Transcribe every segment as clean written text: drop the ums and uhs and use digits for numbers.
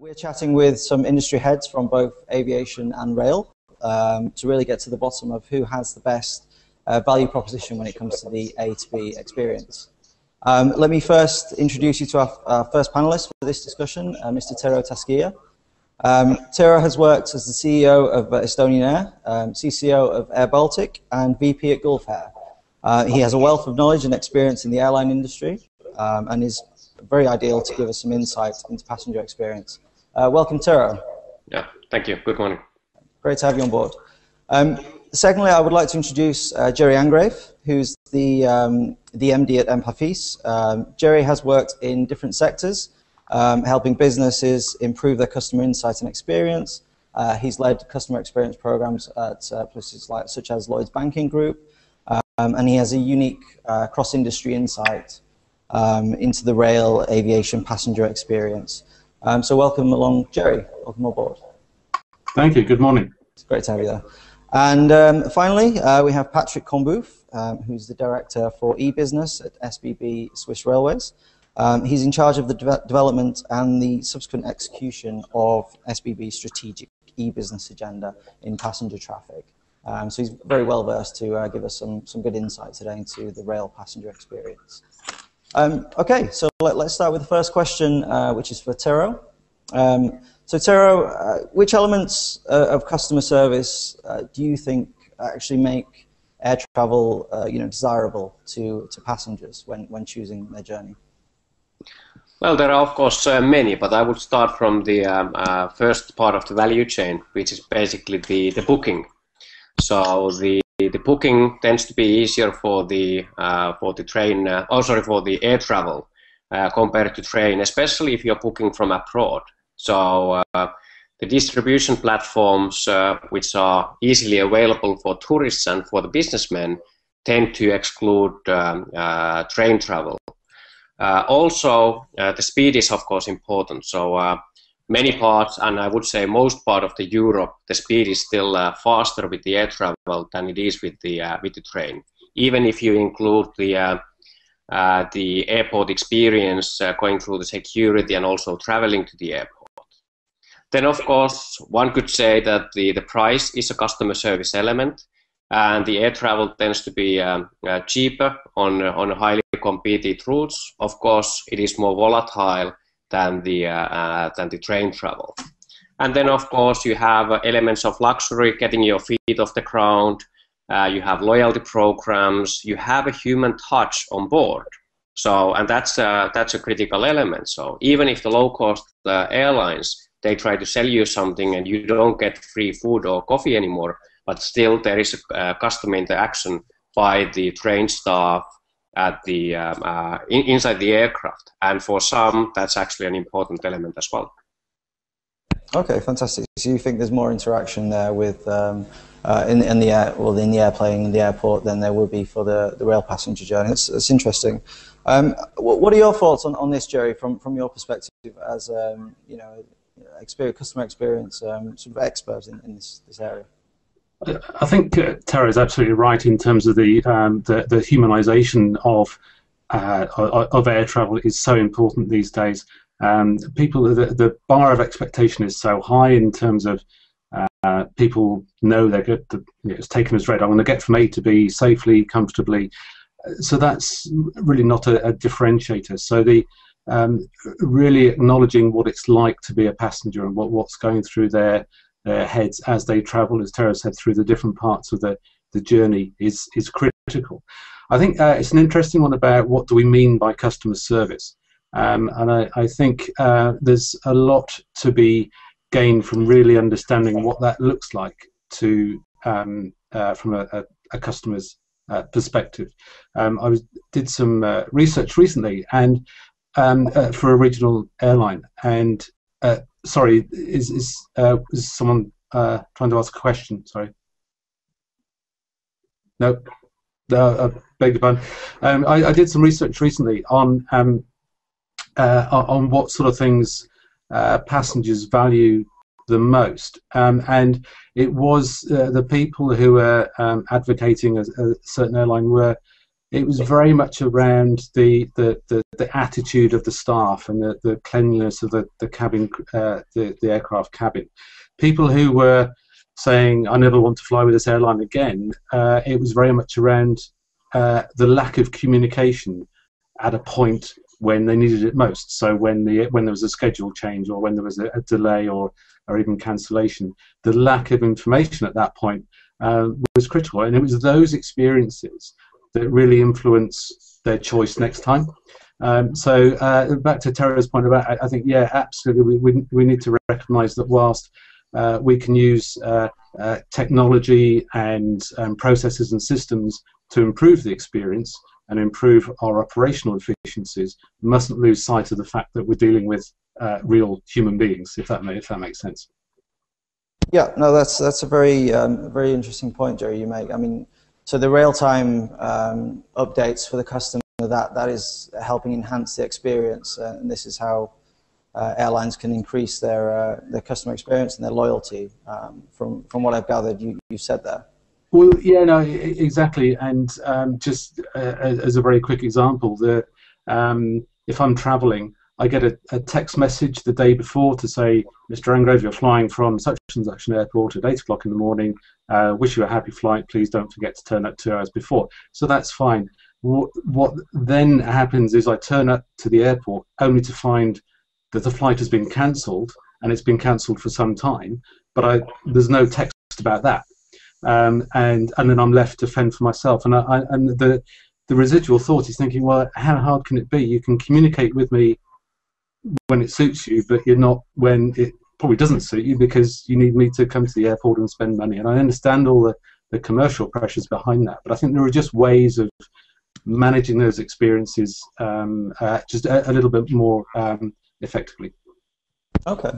We're chatting with some industry heads from both aviation and rail to really get to the bottom of who has the best value proposition when it comes to the A to B experience. Let me first introduce you to our first panelist for this discussion, Mr. Tero Taskila. Tero has worked as the CEO of Estonian Air, CCO of Air Baltic, and VP at Gulf Air. He has a wealth of knowledge and experience in the airline industry and is very ideal to give us some insight into passenger experience. Welcome, Tero. Yeah, thank you. Good morning. Great to have you on board. Secondly, I would like to introduce Jerry Angrave, who's the MD at Aviation. Jerry has worked in different sectors, helping businesses improve their customer insight and experience. He's led customer experience programs at places such as Lloyd's Banking Group, and he has a unique cross-industry insight into the rail aviation passenger experience. So welcome along, Jerry. Welcome aboard. Thank you. Good morning. It's great to have you there. And finally, we have Patrick Comboeuf, who's the Director for e-business at SBB Swiss Railways. He's in charge of the development and the subsequent execution of SBB's strategic e-business agenda in passenger traffic. So he's very well versed to give us some good insight today into the rail passenger experience. Okay, so let's start with the first question, which is for Tero. So Tero, which elements of customer service do you think actually make air travel desirable to passengers when choosing their journey? Well, there are of course many, but I would start from the first part of the value chain, which is basically the booking. So the booking tends to be easier for the train, for the air travel compared to train, especially if you're booking from abroad. So the distribution platforms, which are easily available for tourists and for the businessmen, tend to exclude train travel. Also, the speed is of course important. So many parts, and I would say most part of the Europe, the speed is still faster with the air travel than it is with the train. Even if you include the airport experience, going through the security and also traveling to the airport. Then of course one could say that the price is a customer service element, and the air travel tends to be cheaper on highly competed routes. Of course, it is more volatile than the train travel. And then of course you have elements of luxury, getting your feet off the ground. You have loyalty programs. You have a human touch on board. So, and that's a critical element. So even if the low-cost airlines, they try to sell you something and you don't get free food or coffee anymore, but still there is a customer interaction by the train staff at the inside the aircraft, and for some that's actually an important element as well. Okay, fantastic. So you think there's more interaction there with in the airplane in the airport than there will be for the rail passenger journey. It's interesting. What are your thoughts on this, Jerry, from your perspective as customer experience sort of expert in this area? I think Tero is absolutely right in terms of the humanisation of air travel is so important these days. The bar of expectation is so high in terms of people know they're good. It's taken as read. I want to get from A to B safely, comfortably. So that's really not a differentiator. So the really acknowledging what it's like to be a passenger and what's going through their heads as they travel, as Tero said, through the different parts of the journey is critical. I think it's an interesting one about what do we mean by customer service, and I think there's a lot to be gained from really understanding what that looks like to from a customer's perspective. I did some research recently and for a regional airline, and sorry, is someone trying to ask a question? Sorry. No. Beg your pardon. I did some research recently on what sort of things passengers value the most, and it was the people who were advocating a certain airline were it was very much around the attitude of the staff and the cleanliness of the cabin, the aircraft cabin. People who were saying, "I never want to fly with this airline again," it was very much around the lack of communication at a point when they needed it most. So when there was a schedule change, or when there was a delay, or even cancellation, the lack of information at that point was critical, and it was those experiences that really influence their choice next time. So back to Tero's point about, I think, yeah, absolutely, we need to recognise that whilst we can use technology and processes and systems to improve the experience and improve our operational efficiencies, we mustn't lose sight of the fact that we're dealing with real human beings, if that makes sense. Yeah, no, that's a very very interesting point, Jerry, you make. I mean, so the real-time updates for the customer, that is helping enhance the experience, and this is how airlines can increase their customer experience and their loyalty. From what I've gathered, you said there. Well, yeah, no, exactly, and just as a very quick example, if I'm travelling, I get a text message the day before to say, "Mr. Angrave, you're flying from such and such an airport at 8 o'clock in the morning. Wish you a happy flight. Please don't forget to turn up 2 hours before." So that's fine. What then happens is I turn up to the airport only to find that the flight has been cancelled, and it's been cancelled for some time, but there's no text about that. And then I'm left to fend for myself. And the residual thought is thinking, well, how hard can it be? You can communicate with me when it suits you, but you're not when it probably doesn't suit you, because you need me to come to the airport and spend money. And I understand all the commercial pressures behind that, but I think there are just ways of managing those experiences just a little bit more effectively. Okay.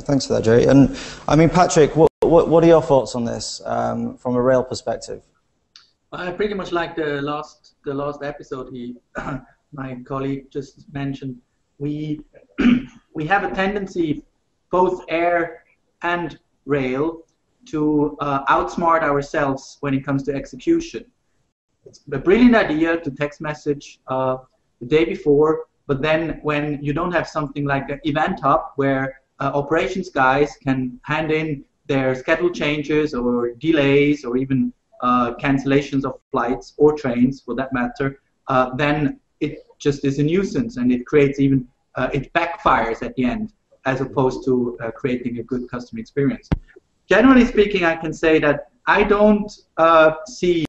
Thanks for that, Jerry. And I mean, Patrick, what are your thoughts on this from a rail perspective? I pretty much like the last episode my colleague just mentioned. We have a tendency, both air and rail, to outsmart ourselves when it comes to execution. It's a brilliant idea to text message the day before, but then when you don't have something like an event hub where operations guys can hand in their schedule changes or delays or even cancellations of flights or trains for that matter, then it just is a nuisance, and it creates even, it backfires at the end, as opposed to creating a good customer experience. Generally speaking, I can say that I don't see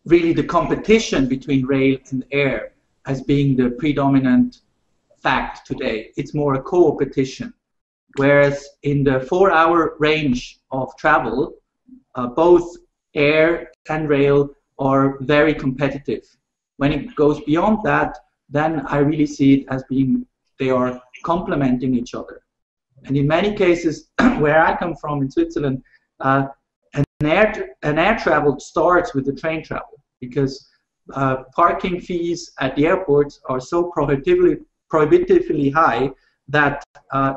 really the competition between rail and air as being the predominant fact today. It's more a co-opetition. Whereas in the 4-hour range of travel, both air and rail are very competitive. When it goes beyond that, then I really see it as being, they are complementing each other. And in many cases, where I come from in Switzerland, an air travel starts with the train travel, because parking fees at the airports are so prohibitively high that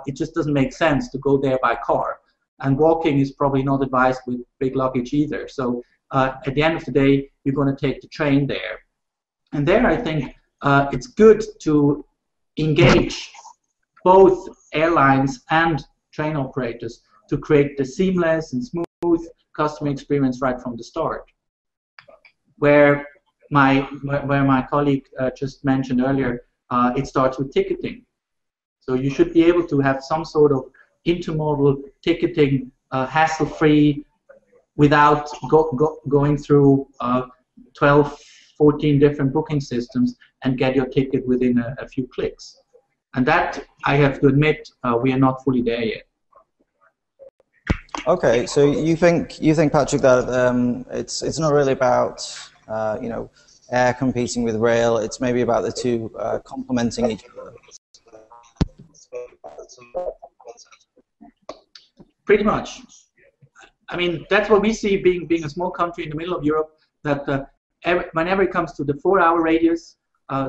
it just doesn't make sense to go there by car. And walking is probably not advised with big luggage either. So at the end of the day, you're going to take the train there. And there I think it's good to engage both airlines and train operators to create the seamless and smooth customer experience right from the start. Where my colleague just mentioned earlier, it starts with ticketing. So you should be able to have some sort of intermodal ticketing, hassle-free, without going through 12, 14 different booking systems and get your ticket within a few clicks. And that, I have to admit, we are not fully there yet. Okay, so you think Patrick, that it's not really about air competing with rail. It's maybe about the two complementing each other. Pretty much. I mean, that's what we see being a small country in the middle of Europe, that whenever it comes to the 4-hour radius,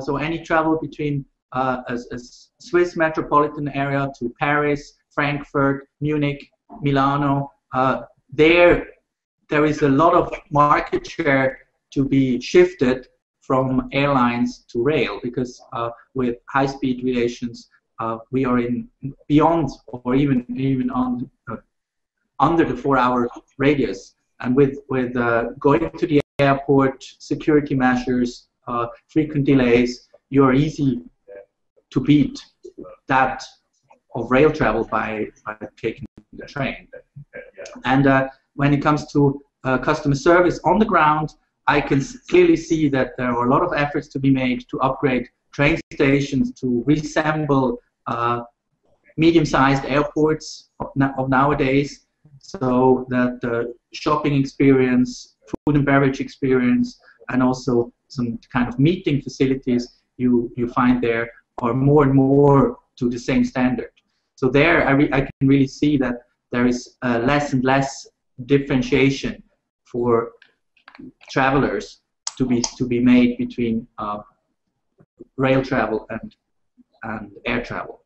so any travel between a Swiss metropolitan area to Paris, Frankfurt, Munich, Milano, there is a lot of market share to be shifted from airlines to rail, because with high-speed relations, we are in beyond or even on under the 4-hour radius, and with going to the airport, security measures, frequent delays, you are easy to beat that of rail travel by taking the train. And when it comes to customer service on the ground, I can clearly see that there are a lot of efforts to be made to upgrade train stations, to reassemble medium-sized airports of nowadays, so that the shopping experience, food and beverage experience, and also some kind of meeting facilities you find there are more and more to the same standard. So there I can really see that there is less and less differentiation for travelers to be made between rail travel and air travel.